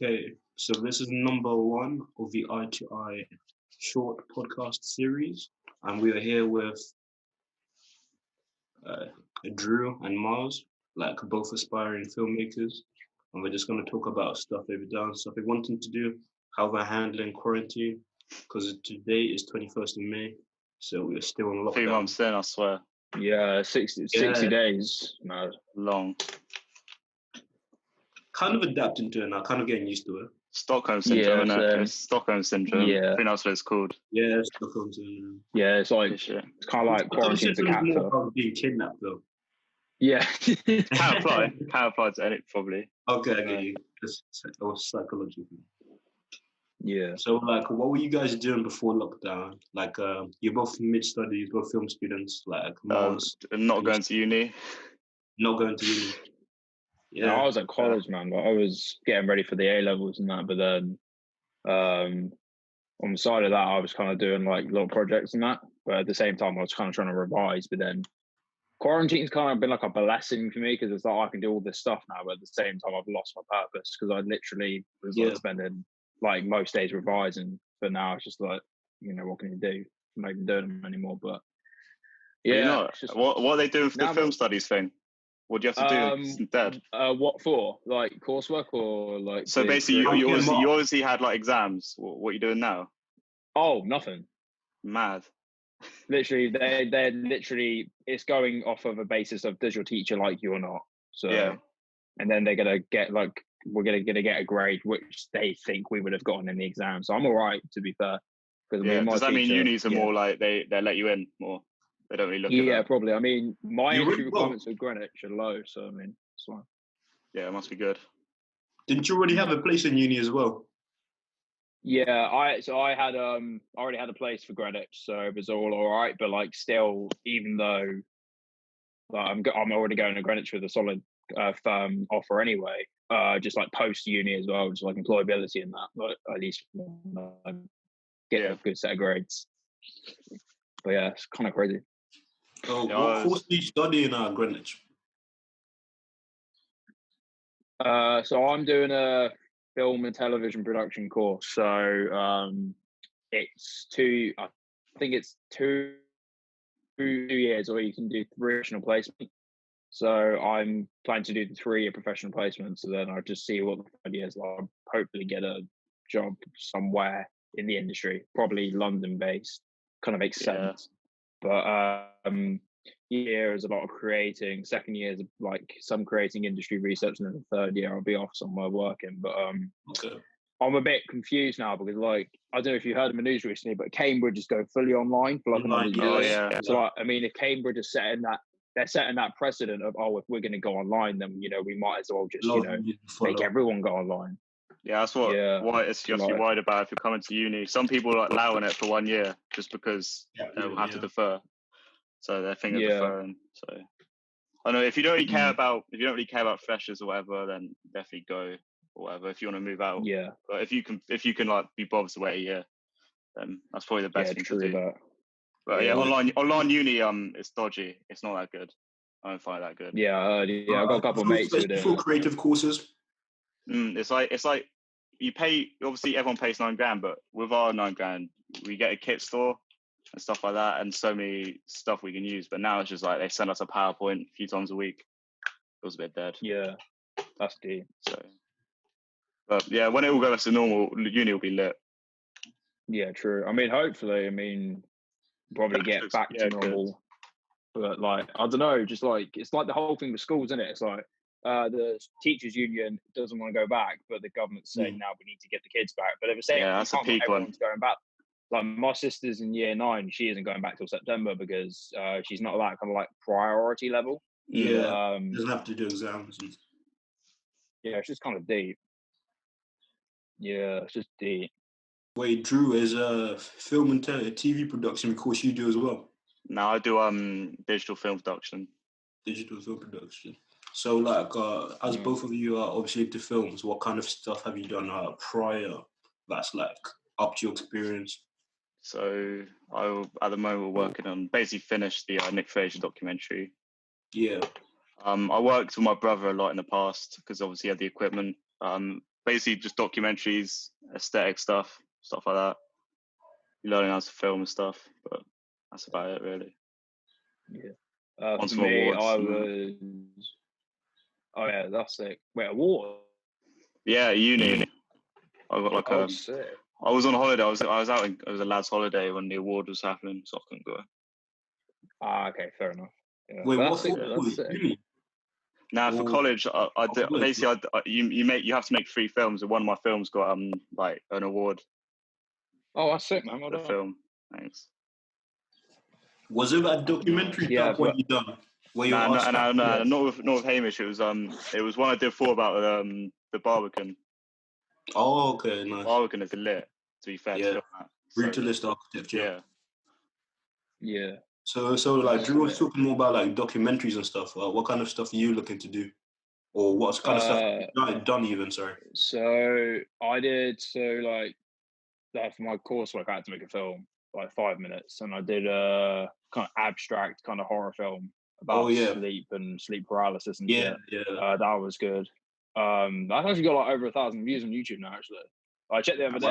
Okay, so this is number one of the Eye to Eye short podcast series, and we are here with uh, Drew and Mars, like both aspiring filmmakers, and we're just going to talk about stuff they've done, stuff they're wanting to do, how they're handling quarantine, because today is 21st of May, so we're still in lockdown. 2 months in, I swear. Yeah, 60 days. No. Long. Kind of adapting to it now, kind of getting used to it. Stockholm syndrome, Yeah, innit? It's Stockholm syndrome. Yeah. I think that's what it's called. Yeah, Stockholm syndrome. Yeah, it's like Shit. it's kind of like quarantine for Stockholm cats. syndrome's more about being kidnapped, though. Yeah. Can apply. Can apply to any, probably. Okay, I get you. It's psychological. Yeah. So, like, what were you guys doing before lockdown? Like, you're both mid-studies, both film students. Like, Mars, Not going to uni. not going to uni. Yeah, I was at college, man. But I was getting ready for the A levels and that. But then, on the side of that, I was kind of doing like little projects and that. But at the same time, I was kind of trying to revise. But then, quarantine's kind of been like a blessing for me because it's like I can do all this stuff now. But at the same time, I've lost my purpose because I literally was like spending like most days revising. But now it's just like, what can you do? I'm not even doing them anymore. But yeah, Just, what are they doing for the film studies thing? What do you have to do instead? What for? Like coursework or like? So basically, you obviously had like exams. What are you doing now? Oh, nothing. Mad. Literally, they're literally, it's going off of a basis of does your teacher like you or not? So yeah, and then they're gonna get like we're gonna get a grade which they think we would have gotten in the exam. So I'm all right, to be fair. Because does that mean unis are more like they let you in more? They don't really look at that. Probably. I mean, my entry requirements at Greenwich are low, so I mean, it's fine. Yeah, it must be good. Didn't you already have a place in uni as well? Yeah, I already had a place for Greenwich, so it was all right. But like, still, even though like, I'm already going to Greenwich with a solid firm offer anyway. Just like post uni as well, just like employability and that. But at least get a good set of grades. But yeah, it's kind of crazy. Oh, what course do you study in Greenwich? So I'm doing a film and television production course. So it's I think it's two years, or you can do 3 additional placement. So I'm planning to do the 3-year professional placement. So then I'll just see what the idea is. I'll hopefully get a job somewhere in the industry, probably London based. Kind of makes sense. But year is a lot of creating. Second year is like some creating industry research, and then the third year I'll be off somewhere working. But I'm a bit confused now because, like, I don't know if you heard in the news recently, but Cambridge is going fully online for like another year. So like, I mean, if Cambridge is setting that precedent of, if we're going to go online, then we might as well just make everyone go online. Yeah, that's what it's just you're worried about if you're coming to uni. Some people are allowing it for 1 year just because they'll have to defer. So they're thinking of deferring. So I know if you don't really care about freshers or whatever, then definitely go or whatever. If you want to move out, but if you can like be bothered to wait a year, then that's probably the best thing to do. But online uni it's dodgy. It's not that good. I don't find it that good. I've got a couple of mates who do for creative courses. It's like you pay. Obviously, everyone pays £9,000, but with our £9,000, we get a kit store and stuff like that, and so many stuff we can use. But now it's just like they send us a PowerPoint a few times a week. It was a bit dead. Yeah, that's deep. So, but yeah, when it all goes to normal, uni will be lit. Yeah, true. I mean, hopefully, probably get back to normal. But like, I don't know, just like it's like the whole thing with schools, isn't it? It's like the teachers' union doesn't want to go back, but the government's saying now we need to get the kids back. But at the same time, that's a peak everyone's going back. Like my sister's in year 9, she isn't going back till September because she's not that kind of like priority level. Yeah, doesn't have to do exams. Yeah, it's just kind of deep. Yeah, it's just deep. Wait, Drew, is film and TV production course you do as well? No, I do digital film production. Digital film production. So, like, as both of you are obviously into films, what kind of stuff have you done prior that's like up to your experience? So, at the moment we're working on basically finished the Nick Fraser documentary. Yeah. I worked with my brother a lot in the past because obviously he had the equipment. basically just documentaries, aesthetic stuff like that. You're learning how to film and stuff, but that's about it really. Yeah. On For some me, awards. I was. Oh yeah, that's sick. Wait, award? Yeah, uni. I got like sick. I was on holiday. I was out. It was a lad's holiday when the award was happening, so I couldn't go. Okay, fair enough. Yeah. Wait, that's what sick, for? that's sick. Uni? Now for college, I did, basically you have to make 3 films, and one of my films got like an award. Oh, that's sick, man. Well the done. film. Thanks. Was it that documentary Yeah, what you done? Where you No, not with Hamish. It was one I did before about the Barbican. Oh, okay, nice. Barbican is lit. To be fair, Yeah, to film that. brutalist architecture. Yeah. So like Drew was talking more about like documentaries and stuff. What kind of stuff are you looking to do, or what kind of stuff you've done even? Sorry. So I did for my coursework I had to make a film like 5 minutes, and I did a kind of abstract kind of horror film about sleep and sleep paralysis and shit. That was good. That's actually got like over 1,000 views on YouTube now. Actually, I checked the other day.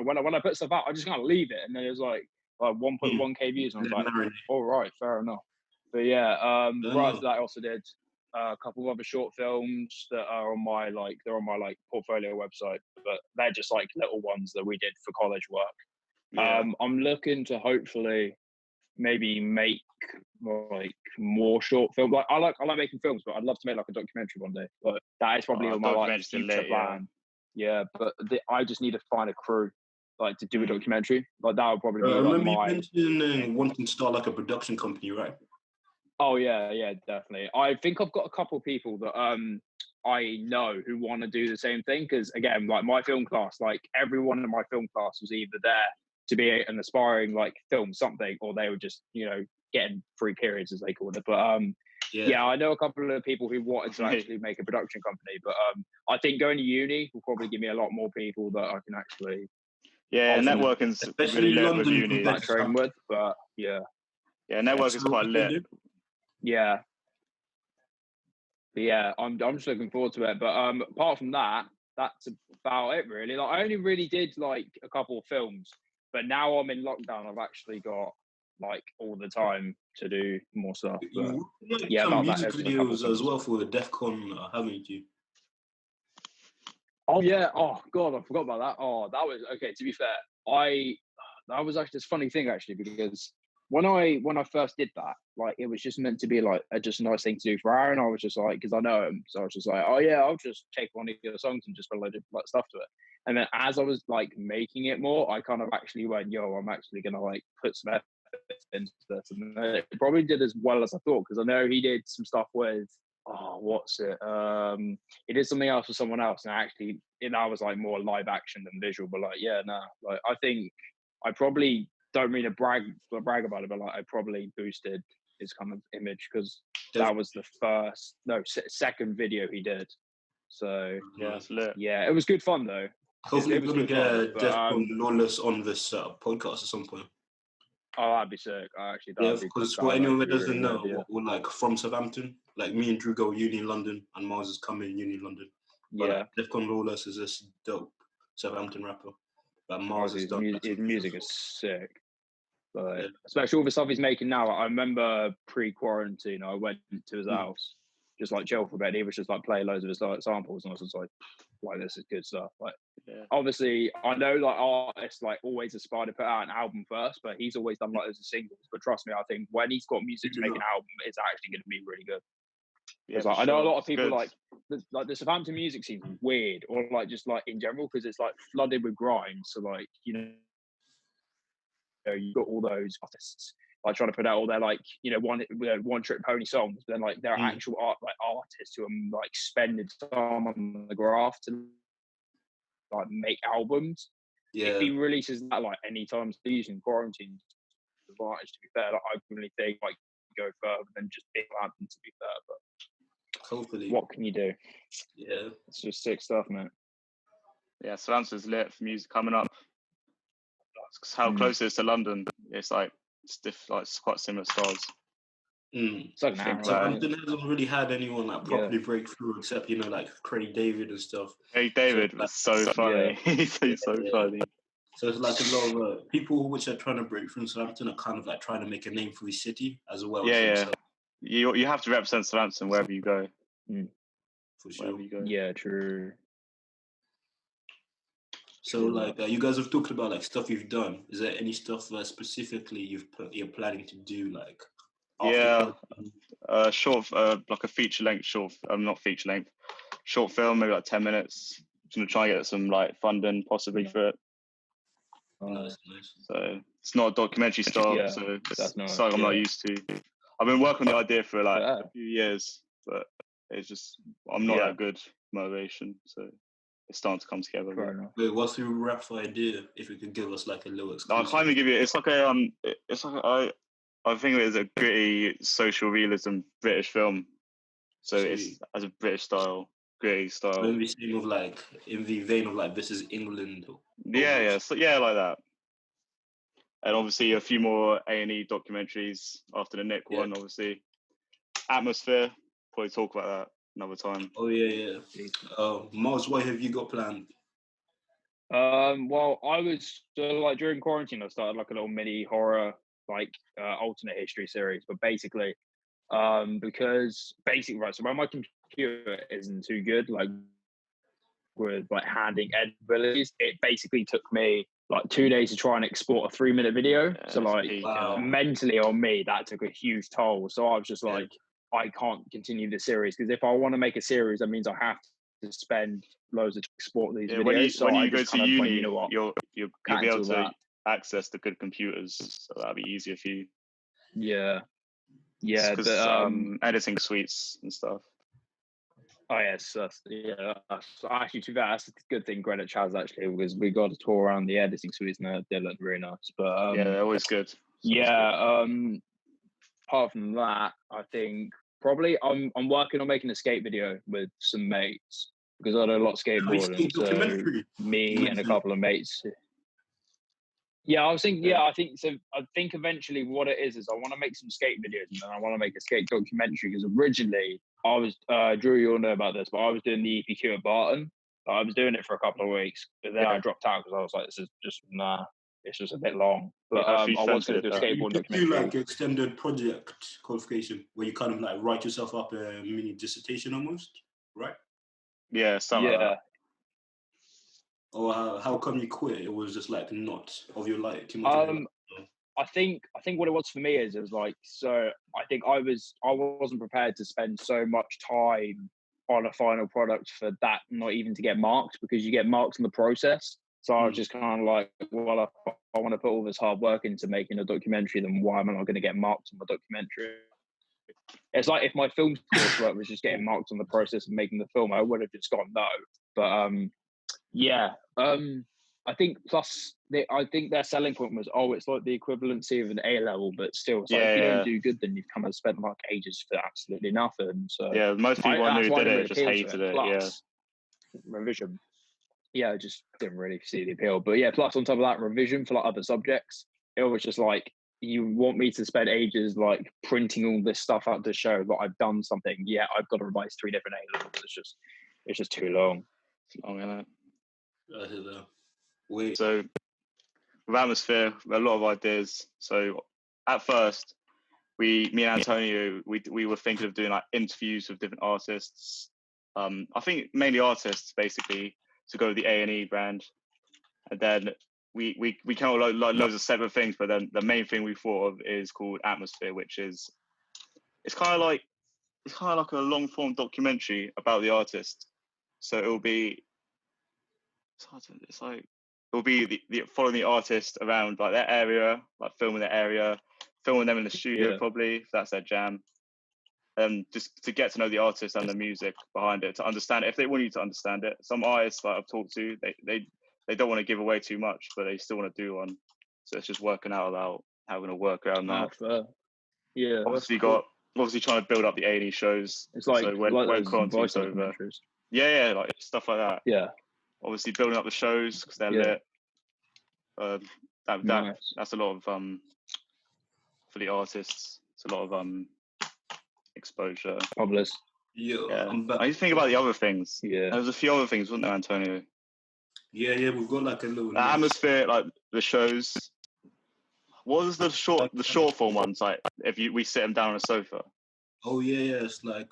When I put stuff out, I just kind of leave it, and then it was like 1.1k views, and I was like, all right, fair enough. But yeah, right after that, I also did a couple of other short films that are on my portfolio website, but they're just like little ones that we did for college work. I'm looking to hopefully maybe make more short film. Like I like making films, but I'd love to make like a documentary one day. But that is probably on my future plan. Yeah, but I just need to find a crew to do a documentary. Like that would probably be I remember you mentioned wanting to start like a production company, right? Oh yeah, definitely. I think I've got a couple of people that I know who want to do the same thing, because again, like my film class, like everyone in my film class was either there to be an aspiring film something, or they were just getting free periods as they called it. But I know a couple of people who wanted to actually make a production company, but I think going to uni will probably give me a lot more people that I can actually networking's really lit with uni. Train with, but network is quite lit. Yeah. But yeah, I'm just looking forward to it. But apart from that, that's about it really. Like I only really did a couple of films, but now I'm in lockdown. I've actually got all the time to do more stuff. But, some music videos as well for the DEF CON, haven't you? Oh yeah. Oh god, I forgot about that. Oh, that was okay. To be fair, that was actually this funny thing actually, because when I first did that, it was just meant to be just a nice thing to do for Aaron. I was just because I know him, so I was just oh yeah, I'll just take one of your songs and just put a load of stuff to it. And then as I was making it more, I kind of actually went, yo, I'm actually gonna put some effort into this, and it probably did as well as I thought, because I know he did some stuff with what's it? He did something else with someone else, and actually that was more live action than visual. But I think I probably don't mean to brag about it, but I probably boosted his kind of image, because that was the second video he did. So it's lit. Yeah, it was good fun though. Hopefully we're gonna get DEF CON Lawless on this podcast at some point. Oh, that'd be sick. Actually, because for anyone that doesn't know, we're from Southampton. Me and Drew go uni in London, and Mars is coming uni in London. But DEF CON Lawless is this dope Southampton rapper. But Mars is done. His music is sick. Especially all the stuff he's making now. I remember pre-quarantine, I went to his house, just chill for a bit. He was just playing loads of his samples, and I was just this is good stuff. Obviously, I know artists always aspire to put out an album first, but he's always done loads of singles. But trust me, I think when he's got music to make an album, it's actually going to be really good. Because I know a lot of people the Southampton music seems weird, or just in general, because it's flooded with grime. So you've got all those artists trying to put out all their one trick pony songs, but then they're actual artists who are spending time on the graft to make albums. If he releases that anytime soon in quarantine, advantage, to be fair, I really think go further than just big album, to be fair. But hopefully, what can you do? Yeah, it's just sick stuff, man. Yeah, Southampton's lit for music coming up. How close it is to London, it's it's quite similar styles. It's like an hour. Southampton hasn't really had anyone like properly break through, except like Craig David and stuff. Craig David was so funny. He's so funny. So it's like a lot of people which are trying to break through in Southampton are kind of like trying to make a name for the city as well. You have to represent Southampton wherever you go. For sure. You go. Yeah, true. So like you guys have talked about like stuff you've done. Is there any stuff specifically you're planning to do like? Short, like a feature length short. Not feature length, short film, maybe like 10 minutes. I'm gonna try and get some like funding possibly for it. Nice. So it's not a documentary style, so it's something I'm not used to. I've been working on the idea for like a few years, but it's just I'm not that good motivation, so it's starting to come together. Wait, what's your rough idea? If you could give us like a little exclusive. I can't even give you. It's like I think it is a gritty social realism British film. So it's as a British style, gritty style. Maybe same of like in the vein of like This Is England. So like that. And obviously a few more A&E documentaries after the Nick one, obviously. Atmosphere, probably talk about that another time. Oh yeah. Miles, what have you got planned? Well, I was like during quarantine, I started like a little mini horror, like alternate history series. But basically, because so when my computer isn't too good, like with like handling abilities, it basically took me like 2 days to try and export a 3-minute video. So like mentally on me, that took a huge toll. So I was just like, I can't continue the series because if I want to make a series, that means I have to spend loads to export these videos. When you go to uni, you know what, you'll be able to access the good computers, so that'll be easier for you. Because editing suites and stuff. Oh yes, actually too bad. That's a good thing Greenwich has actually, because we got a tour around the editing suites and they look really nice. But they're always good. Apart from that, I think probably I'm working on making a skate video with some mates because I do a lot of skateboarding. So me and a couple of mates. Yeah, I was thinking. I think so. I think eventually what it is I want to make some skate videos and then I want to make a skate documentary because originally I was Drew, you'll know about this, but I was doing the EPQ at Barton. I was doing it for a couple of weeks, but then I dropped out because I was like, this is just it's just a bit long. But I was going to do a skateboard documentary. You like extended project qualification where you kind of like write yourself up a mini dissertation almost, right? Yeah, something like that. Or how come you quit? It was just like not of your life too much. I think what it was for me is it was like, so I think I wasn't prepared to spend so much time on a final product for that not even to get marked, because you get marked in the process. So I was just kind of like, well, if I want to put all this hard work into making a documentary, then why am I not going to get marked on the documentary? It's like if my film coursework was just getting marked on the process of making the film, I would have just gone no. But I think plus I think their selling point was, it's like the equivalency of an A level, but still, it's like if you don't do good, then you've kind of spent like ages for absolutely nothing. So most people I knew who did it just hated it. Plus, revision. I just didn't really see the appeal. But plus on top of that, revision for like other subjects, it was just like, you want me to spend ages like printing all this stuff out to show that I've done something. I've got to revise 3 different A levels. It's just too long. It's long, isn't it? Wait. So with Atmosphere, a lot of ideas. So at first, me and Antonio, we were thinking of doing like interviews with different artists. I think mainly artists, basically, to go with the A&E brand. And then we came up with like loads of separate things, but then the main thing we thought of is called Atmosphere, which is it's kind of like a long form documentary about the artist. So it'll be following the artist around like their area, like filming their area, filming them in the studio probably if that's their jam. Just to get to know the artist and the music behind it, to understand it if they want you to understand it. Some artists that I've talked to, they don't want to give away too much, but they still want to do one. So it's just working out about how we're going to work around that. Obviously trying to build up the A&E shows. It's like, so when quarantine's over. Like stuff like that. Yeah. Obviously building up the shows because they're lit. That's a lot of for the artists. It's a lot of exposure. Publish. Yeah. I need to think about the other things. Yeah. There was a few other things, wasn't there, Antonio? Yeah, we've got like a little the atmosphere, like the shows. What was the short form ones like? If we sit them down on a sofa. Oh yeah, it's like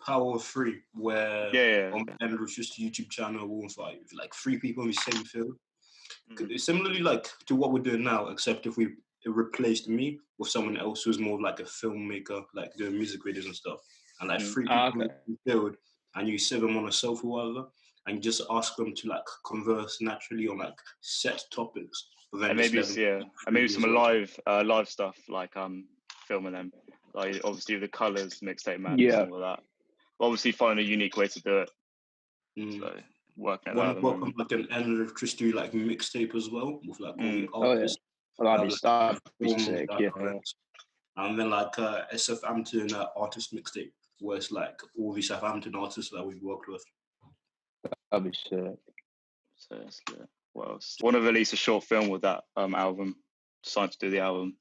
Power of Three, where on it's just a YouTube channel with like 3 people in the same field. Similarly, like to what we're doing now, except if we replaced me with someone else who's more like a filmmaker, like doing music videos and stuff, and like 3 people in the field, and you sit them on a sofa or whatever, and you just ask them to like converse naturally on like set topics. And maybe some live stuff like filming them, like obviously the colors, mixtape man, and all that. But obviously find a unique way to do it. So working at that at the moment. Like an electricity like mixtape as well with like all the artists. That'd be sick. Yeah. And then like a Southampton artist mixtape where it's like all the Southampton artists that we've worked with. That'd be sick. So that's good. What else? Want to release a short film with that album. Decided to do the album.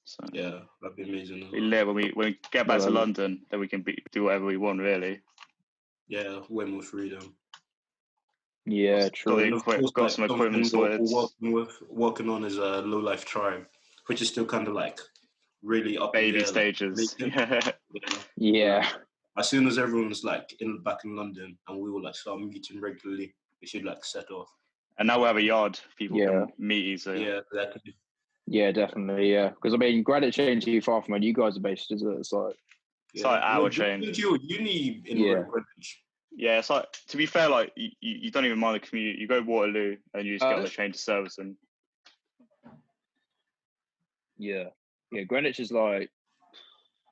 So yeah, that'd be amazing. When we get back to London, then we can do whatever we want, really. Yeah, way more freedom. Yeah, true. Got some equipment sorted. Working on is a Low Life Tribe, which is still kind of like really up baby stages. Yeah. As soon as everyone's like back in London and we will like start meeting regularly, we should like set off. And now we have a yard, people can meet easily. Yeah, exactly. Yeah, definitely. Yeah, because I mean, Greenwich ain't too far from where you guys are based, is it? It's like hour train. Uni in Greenwich. Yeah, it's like, to be fair, like you don't even mind the commute. You go Waterloo and you just get on the train to Surbiton. Yeah, Greenwich is like,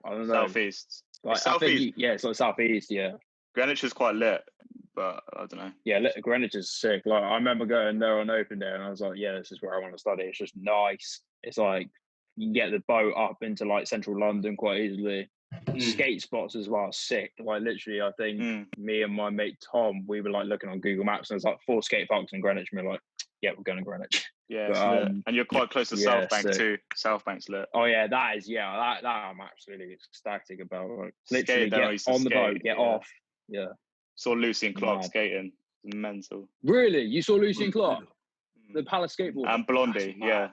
I don't know, southeast. Like southeast. It's like southeast. Yeah, Greenwich is quite lit, but I don't know. Yeah, Greenwich is sick. Like I remember going there on open day, and I was like, yeah, this is where I want to study. It's just nice. It's like you can get the boat up into like central London quite easily. Skate spots as well, sick. Like literally, I think me and my mate Tom, we were like looking on Google Maps, and there's like 4 skate parks in Greenwich, and we're like, yeah, we're going to Greenwich. Yeah, but, and you're quite close to South Bank too. South Bank's lit. Oh yeah, that I'm absolutely ecstatic about. Like, literally, get on the boat, get off. Yeah. Saw Lucy and Clark skating. Mental. Really? You saw Lucy and Clark? The Palace skateboard. And Blondie, yeah.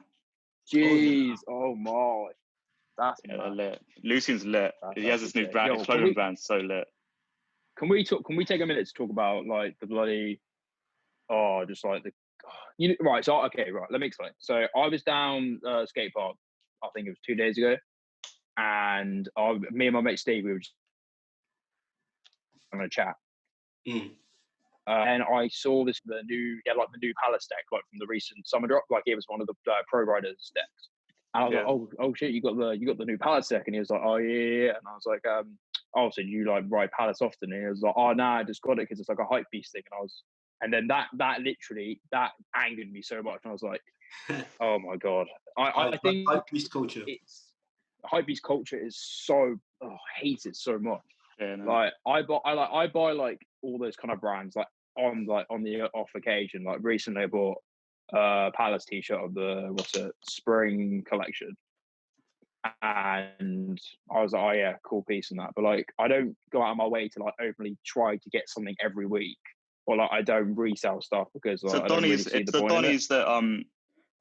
Jeez, oh my. That's lit. Lucian's lit. He has this new brand, clothing brand, so lit. Can we take a minute to talk about like the bloody just like the right, let me explain. So I was down skate park, I think it was 2 days ago, and me and my mate Steve, we were just having a chat. And I saw the new Palace deck, like from the recent summer drop. Like it was one of the Pro Riders decks. And I was like, oh shit, you got the new Palace deck. And he was like, oh yeah. And I was like, so you like ride Palace often? And he was like, oh nah, I just got it because it's like a hype beast thing. And then that literally angered me so much. And I was like, oh my god. I think hype beast culture. Hype beast culture is so I hate it so much. Yeah, no. Like I buy like all those kind of brands like on the off occasion. Like recently I bought Palace t-shirt of the spring collection, and I was like, oh yeah, cool piece and that. But like I don't go out of my way to like openly try to get something every week, or like I don't resell stuff because like, I don't really see the point in it. Donnies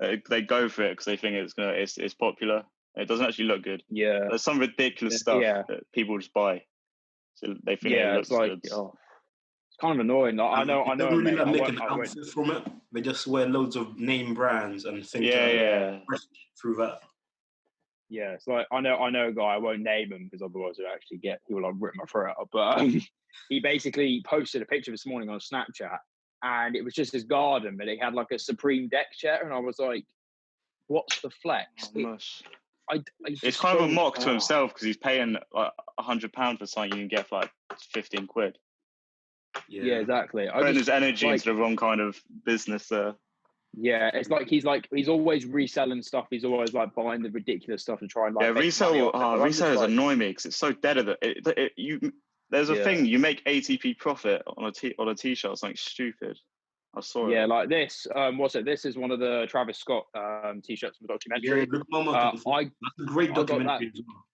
that they go for it because they think it's popular. It doesn't actually look good. Yeah, there's some ridiculous stuff that people just buy. So they think it looks like, good. It's kind of annoying. Like, I know. They don't really make an outfit from it. They just wear loads of name brands and think through that. Yeah, it's like I know a guy. I won't name him because otherwise he will like rip my throat out. But he basically posted a picture this morning on Snapchat, and it was just his garden, but he had like a Supreme deck chair, and I was like, "What's the flex?" It's kind of a mock to himself because he's paying like £100 for something you can get for like 15 quid. Yeah, exactly. Putting his energy into the wrong kind of business there. Yeah, it's like he's always reselling stuff. He's always like buying the ridiculous stuff and trying like resellers annoy me because it's so dead of it. There's a thing you make ATP profit on a t-shirt or something stupid. I saw it. Yeah, like this. This is one of the Travis Scott t-shirts from the documentary. Yeah, that's a great documentary as well.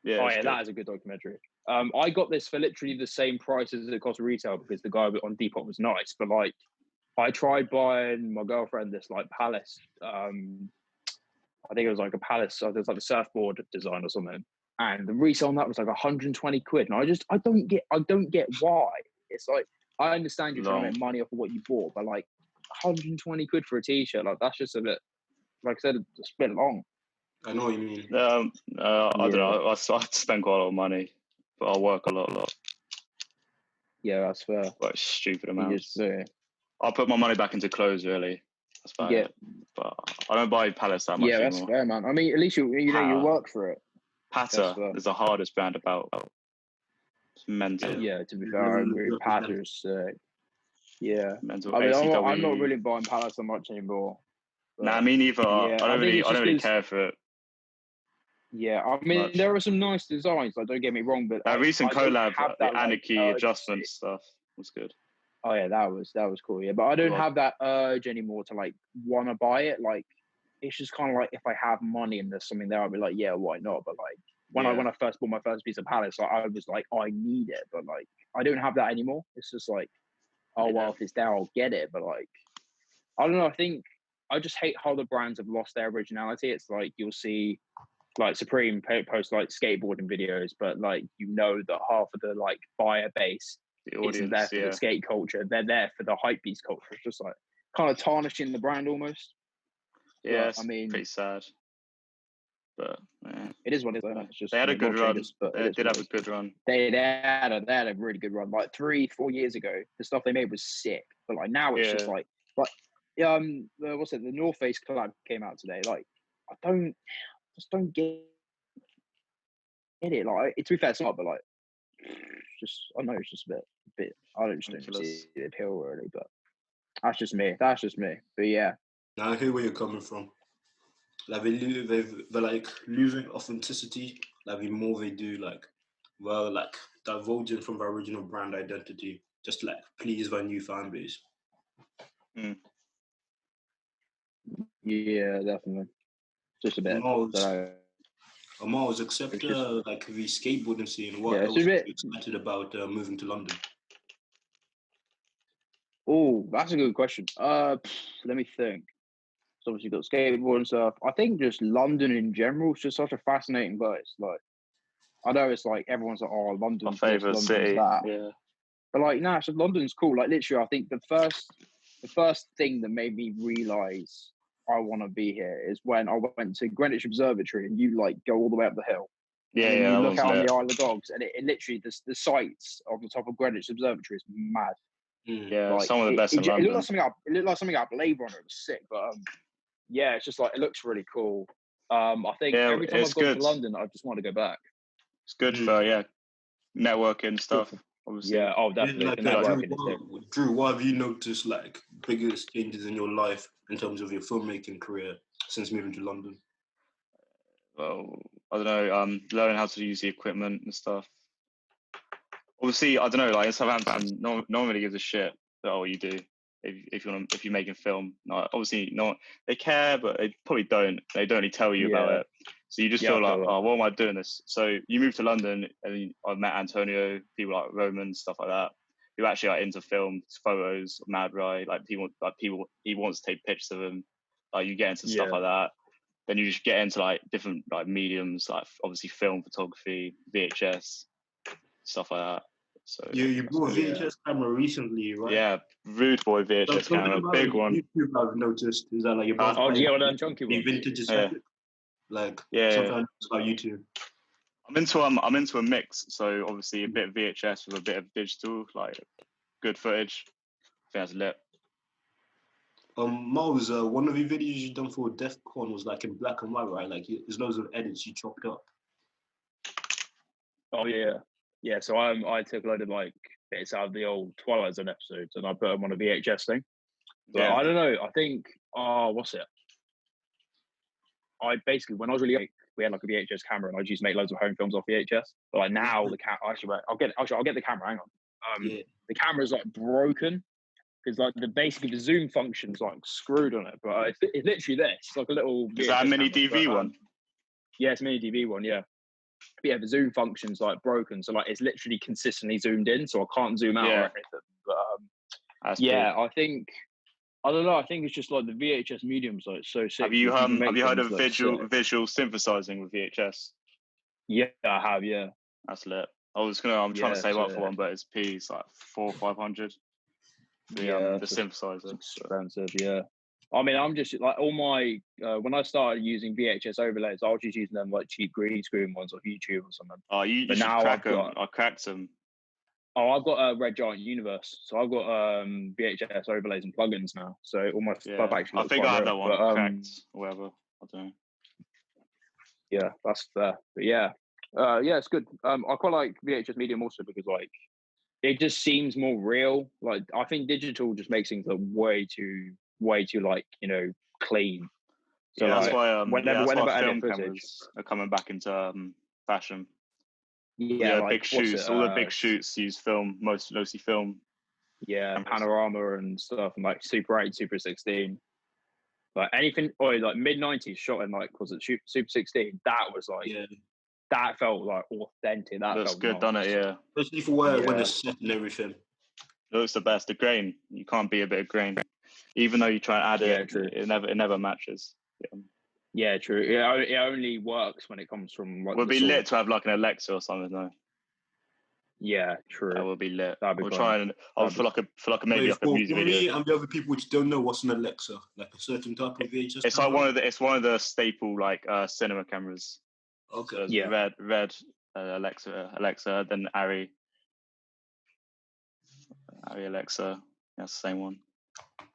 Yeah. Oh yeah, that is a good documentary. I got this for literally the same price as it cost retail because the guy on Depop was nice. But like, I tried buying my girlfriend this like Palace. I think it was like a Palace. So it was like a surfboard design or something. And the resale on that was like 120 quid. And I don't get why. It's like, I understand you're trying to make money off of what you bought, but like 120 quid for a t-shirt, like that's just a bit, like I said, it's a bit long. I know what you mean. I don't know. I spend quite a lot of money, but I work a lot. Yeah, that's fair. Like stupid amounts. I'll put my money back into clothes, really. That's about it. But I don't buy Palace that much anymore. Yeah, that's fair, man. I mean, at least you know you work for it. Pata is the hardest brand about. It's mental. Yeah, to be fair, I agree. Pata is sick. Yeah. Mental. I mean, I'm not really buying Palace so much anymore. Nah, me neither. Yeah, I don't really care for it. Yeah, I mean, there are some nice designs. Like, don't get me wrong, but that recent collab, the Anarchy like, adjustment stuff was good. Oh yeah, that was cool. Yeah, but I don't have that urge anymore to like want to buy it. Like, it's just kind of like if I have money and there's something there, I'll be like, yeah, why not? But like when I first bought my first piece of Palace, like, I was like, I need it, but like I don't have that anymore. It's just like, oh well, if it's there, I'll get it. But like, I don't know. I think I just hate how the brands have lost their originality. It's like you'll see like Supreme post like skateboarding videos, but like you know that half of the like buyer base isn't there for the skate culture. They're there for the hype beast culture. It's just like kind of tarnishing the brand almost. Yeah, I mean, pretty sad. But it is what it is. It's just, they had a good run. They did have a good run. They had a really good run. Like 3-4 years ago, the stuff they made was sick. But like now it's just like what's it? The North Face collab came out today. Like I just don't get it. Like, to be fair, it's not, but like, just I know it's just a bit. I don't see the appeal really, but that's just me. But yeah, now I hear where you're coming from. Like they're like losing authenticity. Like the more they do, like divulging from the original brand identity, just to like please their new fan base. Yeah, definitely. Just a bit. Miles, except like the skateboarding scene, what else are you excited about moving to London? Oh, that's a good question. Let me think. So obviously you've got skateboard and stuff. I think just London in general is just such a fascinating place. Like, I know it's like everyone's like, oh, London's my favorite city. Yeah. But like, nah, so London's cool. Like, literally, I think the first thing that made me realize I want to be here is when I went to Greenwich Observatory and you like go all the way up the hill. Yeah, and you look out on the Isle of Dogs, and it literally the sights on the top of Greenwich Observatory is mad. Yeah, like, some of the best in London. It looked like something out of Blade Runner. It was sick, but yeah, it's just like it looks really cool. I think every time I've gone to London, I just want to go back. It's good for networking stuff. Obviously. Yeah, definitely. Drew, what have you noticed like biggest changes in your life in terms of your filmmaking career since moving to London? Well, I don't know. Learning how to use the equipment and stuff. Obviously, I don't know. Like in Southampton, no one really gives a shit about what you do. If you're making film, obviously they care, but they probably don't. They don't really tell you about it. So you just feel like, oh, what am I doing this? So you move to London, and I've met Antonio, people like Roman, stuff like that, who actually like into film, photos, Mad Rai, like people he wants to take pictures of them. Like you get into stuff like that. Then you just get into like different like mediums, like obviously film, photography, VHS, stuff like that. So you bought a VHS camera recently, right? Yeah, Rude Boy VHS camera, big one. YouTube I've noticed is that like you're that chunky one. Vintage aesthetic. Like something about YouTube. I'm into a mix, so obviously a bit of VHS with a bit of digital, like good footage. I think that's lit. Miles, one of the videos you done for DEF CON was like in black and white, right? Like there's loads of edits you chopped up. Oh yeah. So I took a load of like bits out of the old Twilight Zone episodes and I put them on a VHS thing. But I don't know. I think what's it? I basically when I was really young, we had like a VHS camera and I used to make loads of home films off VHS. But like now the I'll get the camera. Hang on. The camera's like broken. Because like the zoom function's like screwed on it, but it's literally this. It's like a little. Is that a mini DV one? Yeah, it's a mini DV one. Yeah. But yeah, the zoom function's like broken, so like it's literally consistently zoomed in, so I can't zoom out or anything. But yeah, I think I don't know. I think it's just like the VHS medium's like so sick. Have you heard of visual synthesizing with VHS? Yeah, I have. Yeah, that's lit. I'm trying to save up for one, but it's like 400 or 500. The synthesizer. It's expensive. Yeah. I mean, I'm just like all my when I started using VHS overlays, I was just using them like cheap green screen ones off YouTube or something. Oh, you should crack them. I cracked them. Oh, I've got a Red Giant Universe, so I've got VHS overlays and plugins now. So all my stuff actually. I think I have that one cracked or whatever. I don't know. Yeah, that's fair. But yeah, it's good. I quite like VHS medium also because like it just seems more real. Like I think digital just makes things look way too like clean. So that's why whenever film cameras are coming back into fashion. Yeah, like, big shoots. All the big shoots use film, mostly film. Yeah, cameras. Panorama and stuff, and like Super 8, Super 16. Like anything, or like mid-90s shot in like was it Super 16? That was like that felt like authentic. That looks felt good, nice. done it? Yeah, especially for when it's set and everything. It looks the best. The grain, you can't beat a bit of grain, even though you try and add it. True. It never matches. Yeah, true. It only works when it comes from. Like, would be lit to have like an Alexa or something though. Yeah, true. That would be lit. I'll try and for like a maybe like a music video. Me and the other people which don't know what's an Alexa, like a certain type of VHS. It's camera? Like one of the staple like cinema cameras. Okay. So red Alexa, then ARRI Alexa. That's the same one.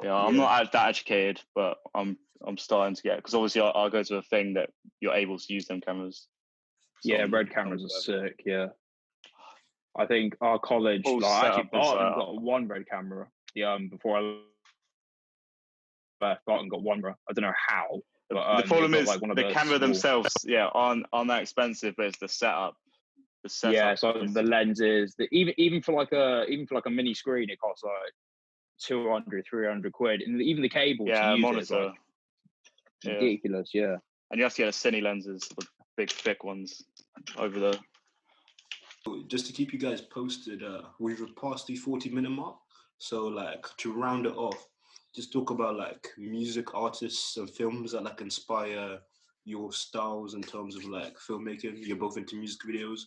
Yeah, I'm not that educated, but I'm starting to get, because obviously I'll go to a thing that you're able to use them cameras. So red cameras are sick. Yeah, I think our college, actually Barton got one red camera. Yeah, before I left, Barton got one. I don't know how. But, the problem is the camera themselves, aren't that expensive, but it's the setup. Yeah, so the lenses, even for like a mini screen, it costs like 200, 300 quid, and even the cable to use monitor. it is like ridiculous. Yeah, and you have to get a cine lenses, the big thick ones over there. Just to keep you guys posted, we've passed the 40-minute mark, so like to round it off, just talk about like music artists and films that like inspire your styles in terms of like filmmaking. You're both into music videos,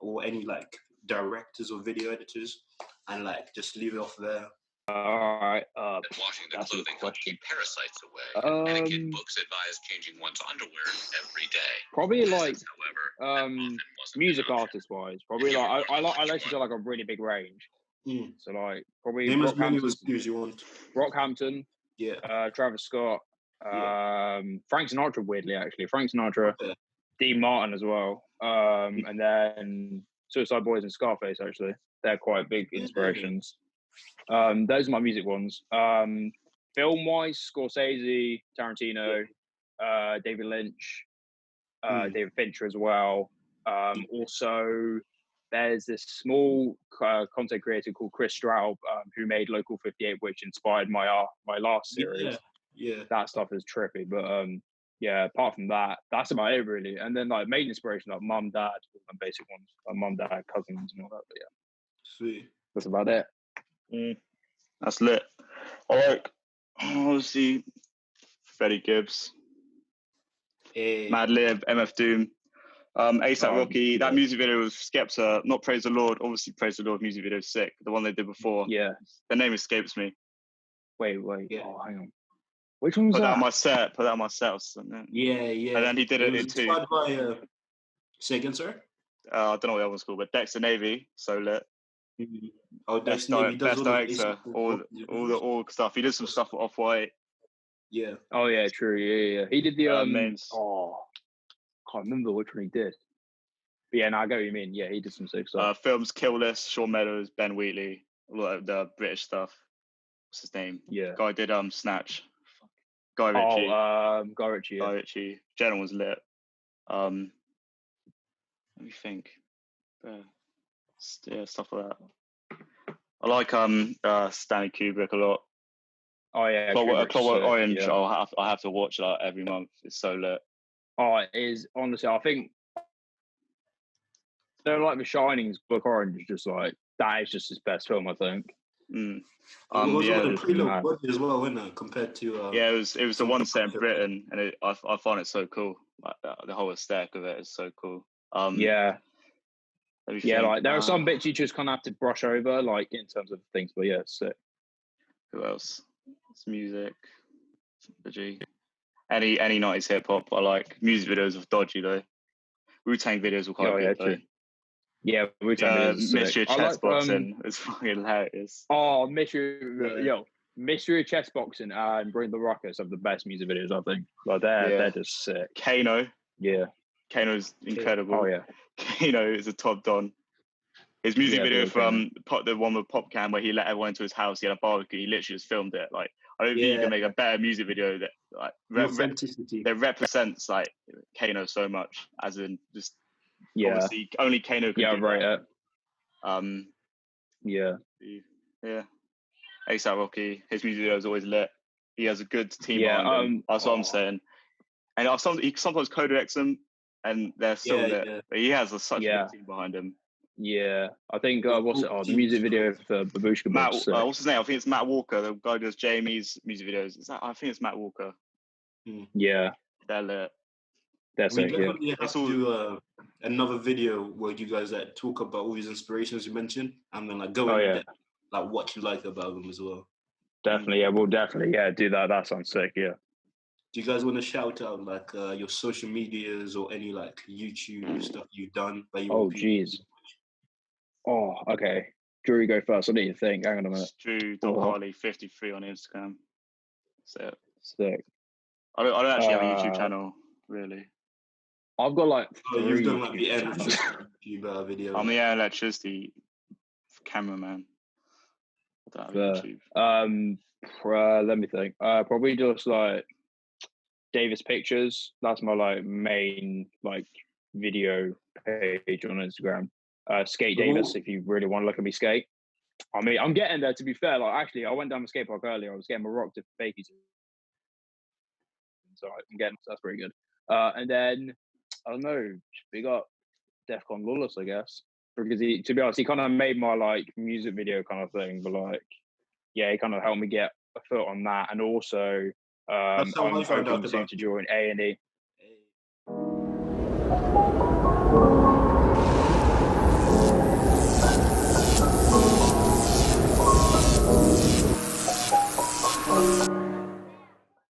or any like directors or video editors, and like just leave it off there. All right. Washing the clothing helps keep parasites away. Etiquette books advise changing one's underwear every day. Probably like, music artist wise, probably like I listen to like a really big range. So like probably name as many as you want. Rockhampton. Yeah. Travis Scott. Frank Sinatra, weirdly actually. Frank Sinatra. Okay. Dean Martin as well. And then Suicide Boys and Scarface actually. They're quite big inspirations. Those are my music ones. Film wise, Scorsese, Tarantino, David Lynch, David Fincher as well. Also, there's this small content creator called Chris Straub who made Local 58, which inspired my last series. Yeah, that stuff is trippy. But apart from that, that's about it really. And then like main inspiration, like mum, dad, and basic ones, like mum, dad, cousins, and all that. But sweet. That's about it. That's lit. I like, obviously, Freddie Gibbs, Madlib, MF Doom, ASAP Rocky. That music video was Skepta, not Praise the Lord. Obviously, Praise the Lord music video is sick. The one they did before. Yeah. The name escapes me. Wait. Yeah. Oh, hang on. Which one was that? Put that on my set. Yeah. And then he did it in two. By, say again, sir? I don't know what that one's called, but Dexter Navy, so lit. Oh, Dexter Navy does all the stuff. He did some stuff with Off-White. Yeah. Oh yeah, true. Yeah. He did the mains. Can't remember which one he did. But yeah, I get what you mean. Yeah, he did some sick stuff. Films Kill List, Shawn Meadows, Ben Wheatley, all of the British stuff. What's his name? Yeah. Guy did Snatch. Guy Ritchie. Guy Ritchie. Yeah. Guy Ritchie. General was lit. Let me think. Stuff like that. I like Stanley Kubrick a lot. Oh yeah, Clockwork Orange. Yeah. I have to watch that every month. It's so lit. Oh, it is honestly. I think like The Shining's Book Orange is just like that is just his best film, I think. It was a pretty low budget as well, wasn't it, compared to it was the one set in Britain, and I find it so cool. Like the whole aesthetic of it is so cool. Like there are some bits you just kind of have to brush over, like in terms of things. But yeah, it's sick. Who else? It's music. Any 90s hip hop I like. Music videos are dodgy though. Wu-Tang videos were quite good though. True. Yeah, Wu-Tang videos. Mystery of Chess Boxing is fucking hilarious. Oh, Mystery of Chess Boxing and Bring the Ruckus have the best music videos, I think. Like they're just sick. Kano. Yeah. Kano's incredible. Oh yeah. Kano is a top don. His music video from the one with PopCam where he let everyone into his house, he had a barbecue, he literally just filmed it. Like I don't think you can make a better music video that like that represents like Kano so much, as in just obviously only Kano can do that. ASAP Rocky, his music video is always lit. He has a good team behind him. That's what I'm saying. And he sometimes codecs them, and they're still lit. But he has such a good team behind him. Yeah, I think the music video for Babushka. What's his name? I think it's Matt Walker, the guy who does Jamie's music videos. I think it's Matt Walker. Yeah, they're lit. That's we definitely have to do another video where you guys talk about all these inspirations you mentioned, and then like go into like what you like about them as well. Definitely, we'll definitely do that. That sounds sick. Yeah. Do you guys want to shout out like your social medias or any like YouTube stuff you've done? That you jeez. Oh, okay. Drew, go first. I need to think. Hang on a minute. Drew.Harley53 on Instagram. That's it. Sick. I don't actually have a YouTube channel, really. I've got like you've done like the YouTube video. I'm the air electricity cameraman. I don't have YouTube. Let me think. Probably just like Davis Pictures. That's my like main like video page on Instagram. Skate Davis, if you really want to look at me skate. I mean, I'm getting there, to be fair. Like, actually, I went down the skate park earlier. I was getting my rock to fakies. So I'm getting, that's pretty good. And then, I don't know, we got Defcon Lawless, I guess. Because to be honest, he kind of made my, like, music video kind of thing. But, like, he kind of helped me get a foot on that. And also, I'm hoping soon to join AEYE.